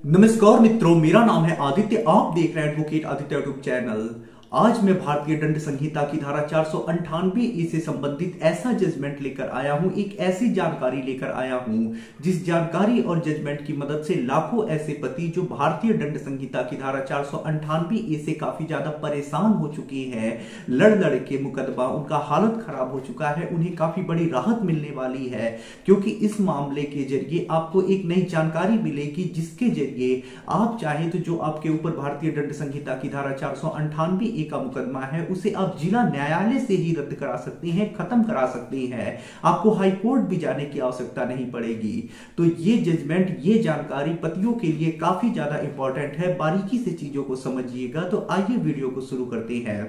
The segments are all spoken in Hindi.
नमस्कार मित्रों, मेरा नाम है आदित्य। आप देख रहे हैं एडवोकेट आदित्य यूट्यूब चैनल। आज मैं भारतीय दंड संहिता की धारा 498 से संबंधित ऐसा जजमेंट लेकर आया हूं, एक ऐसी जानकारी लेकर आया हूं जिस जानकारी और जजमेंट की मदद से लाखों ऐसे पति जो भारतीय दंड संहिता की धारा 498 से काफी ज्यादा परेशान हो चुके हैं, लड़ के मुकदमा उनका हालत खराब हो चुका है, उन्हें काफी बड़ी राहत मिलने वाली है। क्योंकि इस मामले के जरिए आपको एक नई जानकारी मिलेगी जिसके जरिए आप चाहें तो जो आपके ऊपर भारतीय दंड संहिता की धारा 498 का मुकदमा है उसे आप जिला न्यायालय से ही रद्द करा सकते हैं, खत्म करा सकते हैं। आपको हाई कोर्ट भी जाने की आवश्यकता नहीं पड़ेगी। तो ये जजमेंट, ये जानकारी पतियों के लिए काफी ज्यादा इंपॉर्टेंट है। बारीकी से चीजों को समझिएगा। तो आइए वीडियो को शुरू करते हैं।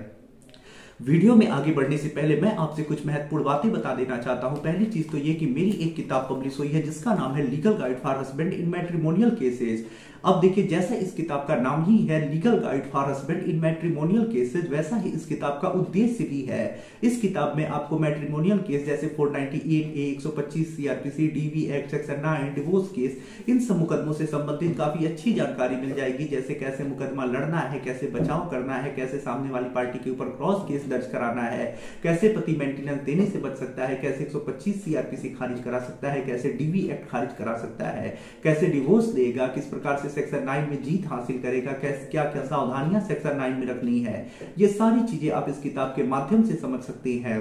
वीडियो में आगे बढ़ने से पहले मैं आपसे कुछ महत्वपूर्ण बातें बता देना चाहता हूं। पहली चीज तो ये कि मेरी एक किताब पब्लिश हुई है जिसका नाम है legal guide for husband in matrimonial cases. अब देखिए, जैसा इस किताब का नाम ही है legal guide for husband in matrimonial cases, वैसा ही इस किताब का उद्देश्य भी है। इस किताब में आपको मैट्रिमोनियल केस जैसे 498A, 125 CRPC, DV act section 9, divorce case, इन सब मुकदमों से संबंधित काफी अच्छी जानकारी मिल जाएगी। जैसे कैसे मुकदमा लड़ना है, कैसे बचाव करना है, कैसे सामने वाली पार्टी के ऊपर क्रॉस केस दर्ज कराना है, कैसे पति मेंटेनेंस देने से बच सकता है, कैसे 125 CRPC खारिज करा सकता है, कैसे DV एक्ट खारिज करा सकता है, कैसे डिवोर्स देगा, किस प्रकार से सेक्शन 9 में जीत हासिल करेगा, कैसे क्या क्या सावधानियां सेक्शन 9 में रखनी है। ये सारी चीजें आप इस किताब के माध्यम से समझ सकते हैं।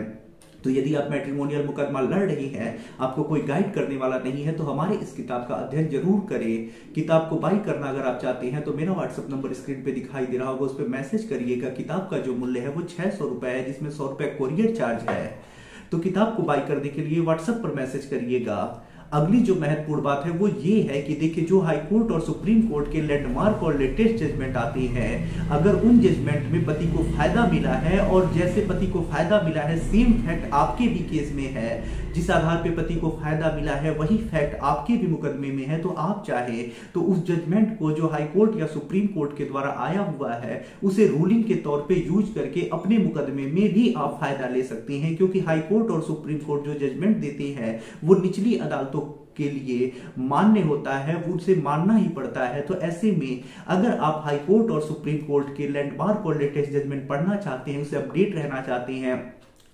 तो यदि आप मैट्रिमोनियल मुकदमा लड़ रही हैं, आपको कोई गाइड करने वाला नहीं है, तो हमारे इस किताब का अध्ययन जरूर करें। किताब को बाई करना अगर आप चाहते हैं तो मेरा व्हाट्सएप नंबर स्क्रीन पे दिखाई दे रहा होगा, उस पर मैसेज करिएगा। किताब का जो मूल्य है वो 600 रुपए है, जिसमें 100 रुपए कोरियर चार्ज है। तो किताब को बाई करने के लिए व्हाट्सएप पर मैसेज करिएगा। अगली जो महत्वपूर्ण बात है वो ये है कि देखिए, जो हाई कोर्ट और सुप्रीम कोर्ट के लैंडमार्क और लेटेस्ट जजमेंट आते हैं, अगर उन जजमेंट में पति को फायदा मिला है और जैसे पति को फायदा मिला है सेम फैक्ट आपके भी केस में है, जिस आधार पे पति को फायदा मिला है वही फैक्ट आपके भी मुकदमे में है, तो आप चाहे तो उस जजमेंट को जो हाई कोर्ट या सुप्रीम कोर्ट के द्वारा आया हुआ है उसे रूलिंग के तौर पे यूज करके अपने मुकदमे में भी आप फायदा ले सकते हैं। क्योंकि हाई कोर्ट और सुप्रीम कोर्ट जो जजमेंट देते हैं वो निचली अदालतों के लिए मान्य होता है, वो उसे मानना ही पड़ता है। तो ऐसे में अगर आप हाई कोर्ट और सुप्रीम कोर्ट के लैंडमार्क और लेटेस्ट जजमेंट पढ़ना चाहते हैं, उसे अपडेट रहना चाहते हैं,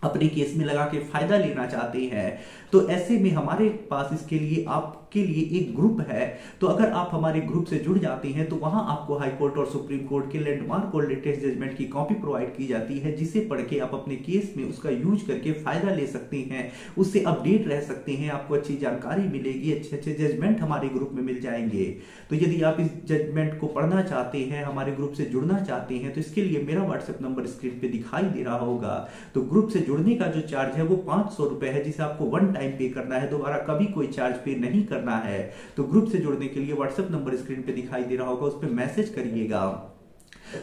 अपने केस में लगा के फायदा लेना चाहते हैं, तो ऐसे में हमारे पास इसके लिए आपके लिए एक ग्रुप है। तो अगर आप हमारे ग्रुप से जुड़ जाते हैं तो वहां आपको हाई कोर्ट और सुप्रीम कोर्ट के लैंडमार्क और लेटेस्ट जजमेंट की कॉपी प्रोवाइड की जाती है, जिसे पढ़ के आप अपने केस में उसका यूज करके फायदा ले सकते हैं, उससे अपडेट रह सकते हैं, आपको अच्छी जानकारी मिलेगी, अच्छे अच्छे जजमेंट हमारे ग्रुप में मिल जाएंगे। तो यदि आप इस जजमेंट को पढ़ना चाहते हैं, हमारे ग्रुप से जुड़ना चाहते हैं, तो इसके लिए मेरा व्हाट्सएप नंबर स्क्रीन पे दिखाई दे रहा होगा। तो ग्रुप से जुड़ने का जो चार्ज है वो 500 रुपए है, जिसे आपको वन टाइम पे करना है, दोबारा कभी कोई चार्ज पे नहीं करना है। तो ग्रुप से जुड़ने के लिए व्हाट्सएप नंबर स्क्रीन पे दिखाई दे रहा होगा, उस पर मैसेज करिएगा।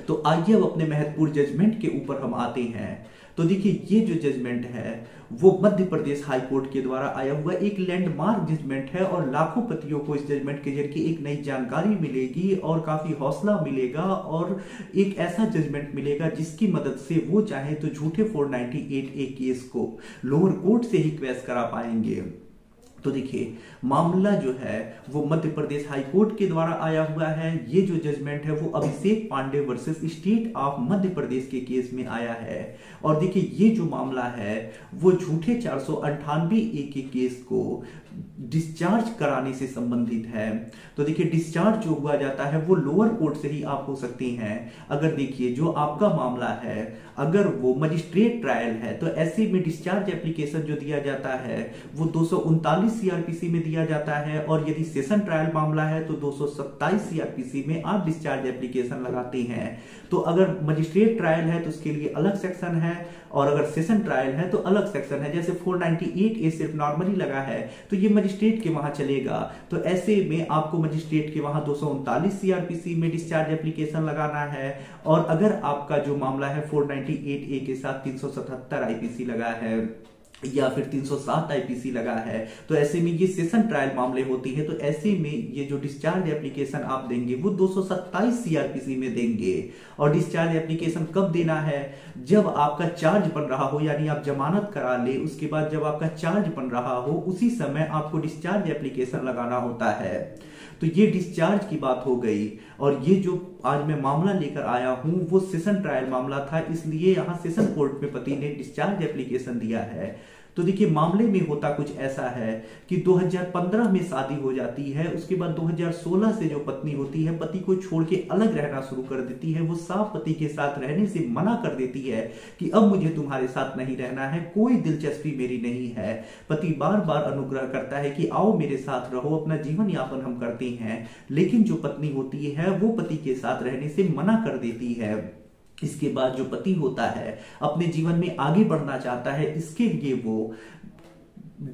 तो आइए अब अपने महत्वपूर्ण जजमेंट के ऊपर हम आते हैं। तो देखिए, ये जो जजमेंट है वो मध्य प्रदेश हाई कोर्ट के द्वारा आया हुआ एक लैंडमार्क जजमेंट है और लाखों पतियों को इस जजमेंट के जरिए एक नई जानकारी मिलेगी और काफी हौसला मिलेगा और एक ऐसा जजमेंट मिलेगा जिसकी मदद से वो चाहे तो झूठे 498A केस को लोअर कोर्ट से ही क्वेश करा पाएंगे। तो देखिए, मामला जो है वो मध्य प्रदेश हाई कोर्ट के द्वारा आया हुआ है। ये जो जजमेंट है वो अभिषेक Pandey versus state of Madhya Pradesh के केस में आया है। और देखिए, ये जो मामला है वो झूठे 498A के केस को डिस्चार्ज कराने से संबंधित है। तो देखिए, डिस्चार्ज जो हुआ जाता है वो लोअर कोर्ट से ही आप हो सकते हैं। अगर देखिए, जो आपका मामला है अगर वो मजिस्ट्रेट ट्रायल है तो ऐसे में डिस्चार्ज एप्लीकेशन जो दिया जाता है वो 239 CRPC में दिया जाता है, और यदि सेशन ट्रायल मामला है तो 227 CRPC में आप डिस्चार्ज एप्लीकेशन लगाते हैं। तो अगर मजिस्ट्रेट ट्रायल है तो उसके लिए अलग सेक्शन है, और अगर सेशन ट्रायल है तो अलग सेक्शन है। जैसे 498A सिर्फ नॉर्मली लगा है तो ये मजिस्ट्रेट के वहां चलेगा। तो ऐसे में आपको मजिस्ट्रेट के वहां 239 CRPC में डिस्चार्ज एप्लीकेशन लगाना है, और अगर आपका जो मामला है 498A के साथ 377 IPC लगा है या फिर 307 IPC लगा है, तो ऐसे में ये सेशन ट्रायल मामले होती है। तो ऐसे में ये जो डिस्चार्ज एप्लीकेशन आप देंगे वो 227 CRPC में देंगे। और डिस्चार्ज एप्लीकेशन कब देना है? जब आपका चार्ज बन रहा हो, यानी आप जमानत करा ले, उसके बाद जब आपका चार्ज बन रहा हो उसी समय आपको डिस्चार्ज एप्लीकेशन लगाना होता है। तो ये डिस्चार्ज की बात हो गई। और ये जो आज मैं मामला लेकर आया हूं वो सेशन ट्रायल मामला था, इसलिए यहां सेशन कोर्ट में पति ने डिस्चार्ज एप्लीकेशन दिया है। तो देखिए मामले में होता कुछ ऐसा है कि 2015 में शादी हो जाती है, उसके बाद 2016 से जो पत्नी होती है पति को छोड़ के अलग रहना शुरू कर देती है। वो साफ पति के साथ रहने से मना कर देती है कि अब मुझे तुम्हारे साथ नहीं रहना है, कोई दिलचस्पी मेरी नहीं है। पति बार बार अनुग्रह करता है कि आओ मेरे साथ रहो, अपना जीवन यापन हम करते हैं, लेकिन जो पत्नी होती है वो पति के साथ रहने से मना कर देती है। इसके बाद जो पति होता है अपने जीवन में आगे बढ़ना चाहता है, इसके लिए वो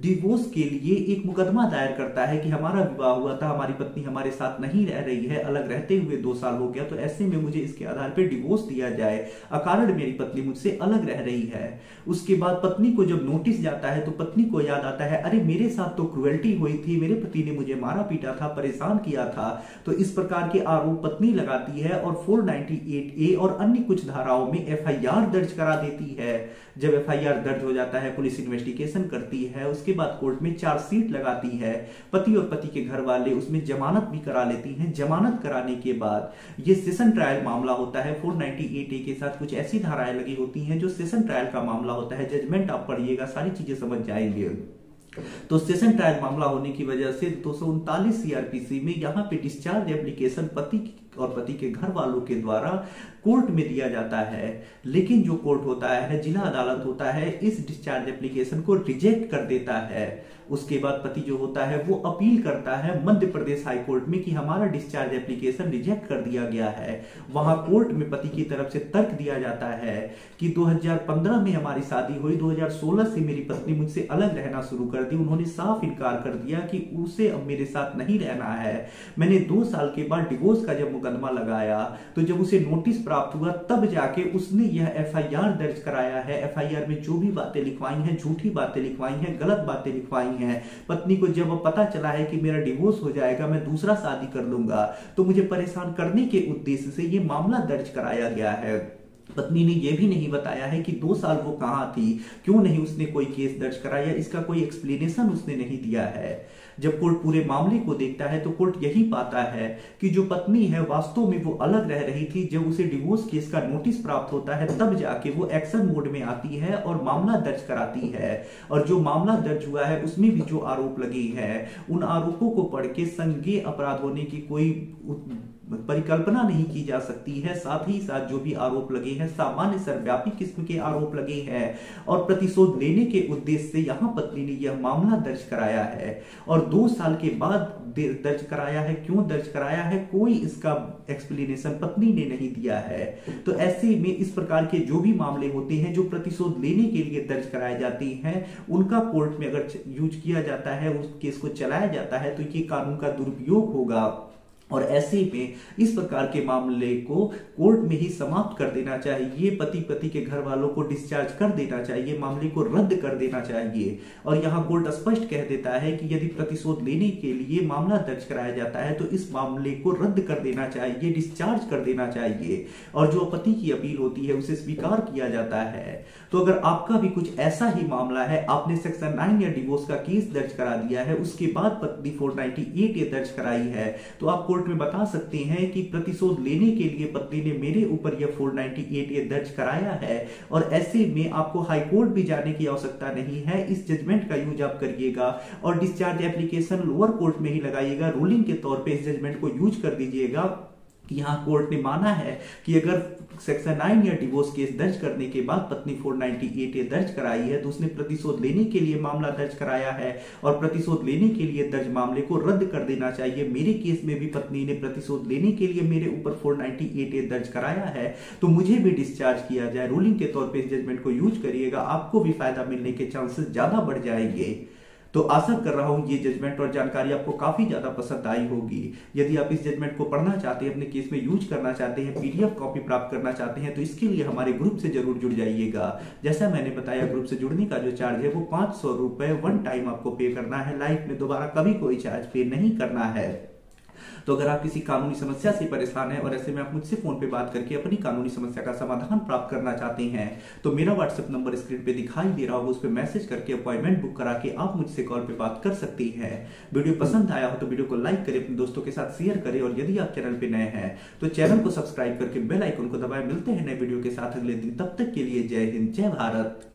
डिवोर्स के लिए एक मुकदमा दायर करता है कि हमारा विवाह हुआ था, हमारी पत्नी हमारे साथ नहीं रह रही है, अलग रहते हुए 2 साल हो गया, तो ऐसे में मुझे इसके आधार पर डिवोर्स दिया जाए, अकारण मेरी पत्नी मुझसे अलग रह रही है। उसके बाद पत्नी को जब नोटिस जाता है तो पत्नी को याद आता है, अरे मेरे साथ तो क्रुएल्टी हुई थी, मेरे पति ने मुझे मारा पीटा था, परेशान किया था। तो इस प्रकार के आरोप पत्नी लगाती है और 498A और अन्य कुछ धाराओं में FIR दर्ज करा देती है। जब FIR दर्ज हो जाता है, पुलिस इन्वेस्टिगेशन करती है, उसके बाद कोर्ट में चार्जशीट लगाती है। पति और पति के घर वाले उसमें जमानत भी करा लेती हैं। जमानत कराने के बाद ये सेशन ट्रायल मामला होता है। 498A के साथ कुछ ऐसी धाराएं लगी होती हैं जो सेशन ट्रायल का मामला होता है। जजमेंट आप पढ़िएगा, सारी चीजें समझ जाएंगे। तो सेशन ट्रायल मामला होने की वजह से 239 CRPC में यहां पे डिस्चार्ज एप्लीकेशन पति और पति के घर वालों के द्वारा कोर्ट में दिया जाता है। लेकिन जो कोर्ट होता है, जिला अदालत होता है, इस डिस्चार्ज एप्लीकेशन को रिजेक्ट कर देता है। उसके बाद पति जो होता है वो अपील करता है मध्य प्रदेश हाई कोर्ट में कि हमारा डिस्चार्ज एप्लीकेशन रिजेक्ट कर दिया गया है। वहां कोर्ट में पति की तरफ से तर्क दिया जाता है कि 2015 में हमारी शादी हुई, 2016 से मेरी पत्नी मुझसे अलग रहना शुरू कर दी। उन्होंने साफ इनकार कर दिया कि उसे अब मेरे साथ नहीं रहना है। मैंने 2 साल के बाद डिवोर्स का जब मुकदमा लगाया तो जब उसे नोटिस प्राप्त हुआ तब जाके उसने यह FIR दर्ज कराया है। FIR में जो भी बातें लिखवाई हैं, झूठी बातें लिखवाई हैं, गलत बातें लिखवाई हैं। पत्नी को जब पता चला है कि मेरा डिवोर्स हो जाएगा, मैं दूसरा शादी कर लूंगा, तो मुझे परेशान करने के उद्देश्य से यह मामला दर्ज कराया गया है। पत्नी ने यह भी नहीं बताया है कि 2 साल वो कहां थी, क्यों नहीं उसने कोई केस दर्ज कराया, इसका कोई एक्सप्लेनेशन उसने नहीं दिया है। जब कोर्ट पूरे मामले को देखता है तो कोर्ट यही पाता है कि जो पत्नी है वास्तव में वो अलग रह रही थी। जब उसे डिवोर्स केस का नोटिस प्राप्त होता है तब जाके वो एक्शन मोड में आती है और मामला दर्ज कराती है। और जो मामला दर्ज हुआ है उसमें भी जो आरोप लगे हैं, उन आरोपों को पढ़ के संज्ञेय अपराध होने की कोई परिकल्पना नहीं की जा सकती है। साथ ही साथ जो भी आरोप लगे हैं सामान्य सर्वव्यापी किस्म के आरोप लगे हैं और प्रतिशोध लेने के उद्देश्य से यहां पत्नी ने यह मामला दर्ज कराया है और 2 साल के बाद दर्ज कराया है। क्यों दर्ज कराया है, कोई इसका एक्सप्लेनेशन पत्नी ने नहीं दिया है। तो ऐसे में इस प्रकार के जो भी मामले होते हैं जो प्रतिशोध लेने के लिए दर्ज कराए जाते हैं, उनका कोर्ट में अगर यूज किया जाता है, उस केस को चलाया जाता है, तो ये कानून का दुरुपयोग होगा। और ऐसे में इस प्रकार के मामले को कोर्ट में ही समाप्त कर देना चाहिए। पति के घर वालों को डिस्चार्ज कर देना चाहिए, मामले को रद्द कर देना चाहिए। और यहां कोर्ट स्पष्ट कह देता है कि यदि प्रतिशोध लेने के लिए मामला दर्ज कराया जाता है तो इस मामले को रद्द कर देना चाहिए, डिस्चार्ज कर देना चाहिए। और जो पति की अपील होती है उसे स्वीकार किया जाता है। तो अगर आपका भी कुछ ऐसा ही मामला है, आपने सेक्शन 9 या डिवोर्स का केस दर्ज करा दिया है, उसके बाद पत्नी 498A दर्ज कराई है, तो आप कोर्ट में बता सकते हैं कि प्रतिशोध लेने के लिए पत्नी ने मेरे ऊपर यह 498A दर्ज कराया है। और ऐसे में आपको हाई कोर्ट भी जाने की आवश्यकता नहीं है। इस जजमेंट का यूज आप करिएगा और डिस्चार्ज एप्लीकेशन लोअर कोर्ट में ही लगाइएगा। रूलिंग के तौर पे इस जजमेंट को यूज कर दीजिएगा कि यहां कोर्ट ने माना है कि अगर सेक्शन 9 या डिवोर्स केस दर्ज करने के बाद पत्नी 498A दर्ज कराई है तो उसने प्रतिशोध लेने के लिए मामला दर्ज कराया है और प्रतिशोध लेने के लिए दर्ज मामले को रद्द कर देना चाहिए। मेरे केस में भी पत्नी ने प्रतिशोध लेने के लिए मेरे ऊपर 498A दर्ज कराया है, तो मुझे भी डिस्चार्ज किया जाए। रूलिंग के तौर पर इस जजमेंट को यूज करिएगा, आपको भी फायदा मिलने के चांसेस ज्यादा बढ़ जाएंगे। तो आशा कर रहा हूं ये जजमेंट और जानकारी आपको काफी ज्यादा पसंद आई होगी। यदि आप इस जजमेंट को पढ़ना चाहते हैं, अपने केस में यूज करना चाहते हैं, PDF कॉपी प्राप्त करना चाहते हैं, तो इसके लिए हमारे ग्रुप से जरूर जुड़ जाइएगा। जैसा मैंने बताया, ग्रुप से जुड़ने का जो चार्ज है वो 500 रुपए 1 टाइम आपको पे करना है। लाइफ में दोबारा कभी कोई चार्ज पे नहीं करना है। तो अगर आप किसी कानूनी समस्या से परेशान हैं और ऐसे में आप मुझसे फोन पे बात करके अपनी कानूनी समस्या का समाधान प्राप्त करना चाहते हैं तो मेरा व्हाट्सएप नंबर स्क्रीन पे दिखाई दे रहा होगा, उस पर मैसेज करके अपॉइंटमेंट बुक करा के आप मुझसे कॉल पे बात कर सकती हैं। वीडियो पसंद आया हो तो वीडियो को लाइक करें, अपने दोस्तों के साथ शेयर करें और यदि आप चैनल पे नए हैं तो चैनल को सब्सक्राइब करके बेल आइकन को दबाएं। मिलते हैं नए वीडियो के साथ अगले दिन, तब तक के लिए जय हिंद, जय भारत।